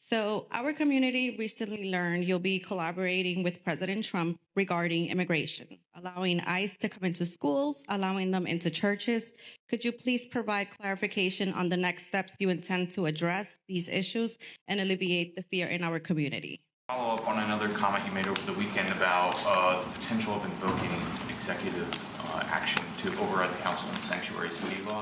So, our community recently learned you'll be collaborating with President Trump regarding immigration, allowing ICE to come into schools, allowing them into churches. Could you please provide clarification on the next steps you intend to address these issues and alleviate the fear in our community? Follow up on another comment you made over the weekend about the potential of invoking executive action to override the council and sanctuary city law.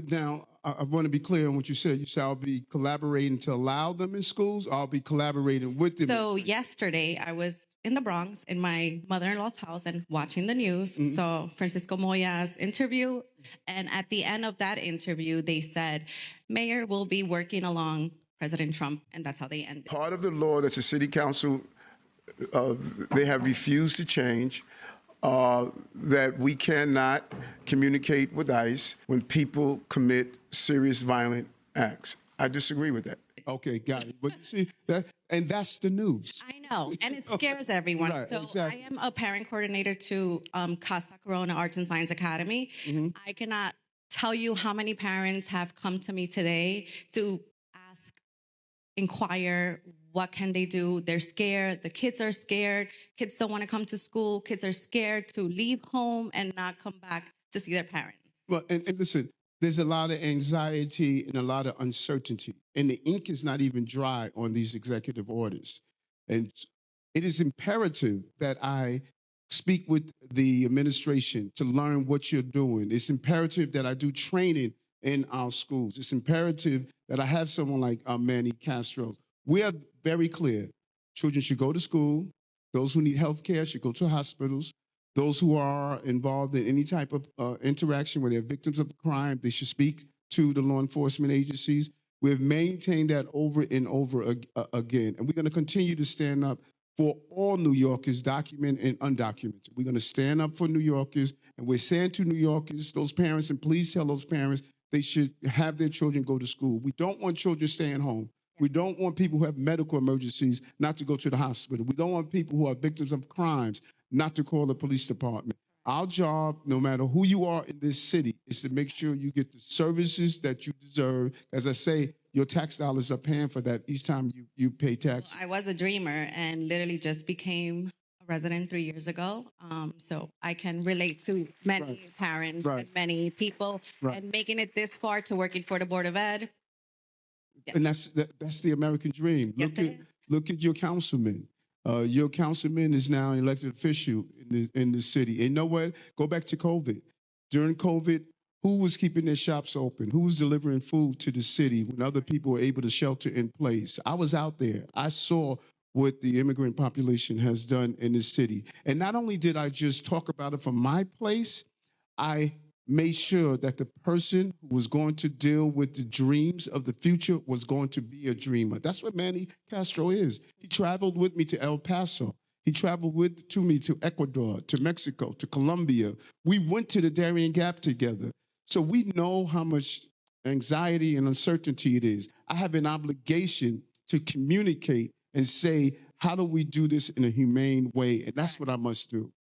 Now, I want to be clear on what you said. You said I'll be collaborating to allow them in schools, or I'll be collaborating with them. So yesterday I was in the Bronx in my mother-in-law's house and watching the news. Saw Francisco Moya's interview. And at the end of that interview, they said, Mayor will be working along President Trump. And that's how they ended. Part of the law that the city council, they have refused to change, that we cannot communicate with ICE when people commit serious violent acts. I disagree with that. Okay, got it. But you see, and that's the news. I know, and it scares everyone. Right, so exactly. I am a parent coordinator to Casa Corona Arts and Science Academy. I cannot tell you how many parents have come to me today to inquire what can they do. They're scared. The kids are scared. Kids don't want to come to school. Kids are scared to leave home and not come back to see their parents. Well, and listen, there's a lot of anxiety and a lot of uncertainty, and the ink is not even dry on these executive orders. And it is imperative that I speak with the administration to learn what you're doing. It's imperative that I do training in our schools. It's imperative that I have someone like Manny Castro. We are very clear. Children should go to school. Those who need health care should go to hospitals. Those who are involved in any type of interaction where they're victims of crime, they should speak to the law enforcement agencies. We've maintained that over and over again. And we're going to continue to stand up for all New Yorkers, documented and undocumented. We're going to stand up for New Yorkers, and we're saying to New Yorkers, those parents, and please tell those parents, they should have their children go to school. We don't want children staying home. We don't want people who have medical emergencies not to go to the hospital. We don't want people who are victims of crimes not to call the police department. Our job, no matter who you are in this city, is to make sure you get the services that you deserve. As I say, your tax dollars are paying for that each time you pay tax. I was a dreamer and literally just became a resident 3 years ago. So I can relate to many parents and many people. And making it this far to working for the Board of Ed. Yes. And that's the American dream. Yes, Look at your councilman. Your councilman is now an elected official in the city. And you know what? Go back to COVID. During COVID, who was keeping their shops open? Who was delivering food to the city when other people were able to shelter in place? I was out there. I saw what the immigrant population has done in this city. And not only did I just talk about it from my place, I made sure that the person who was going to deal with the dreams of the future was going to be a dreamer. That's what Manny Castro is. He traveled with me to El Paso. He traveled with me to Ecuador, to Mexico, to Colombia. We went to the Darien Gap together. So we know how much anxiety and uncertainty it is. I have an obligation to communicate and say, how do we do this in a humane way? And that's what I must do.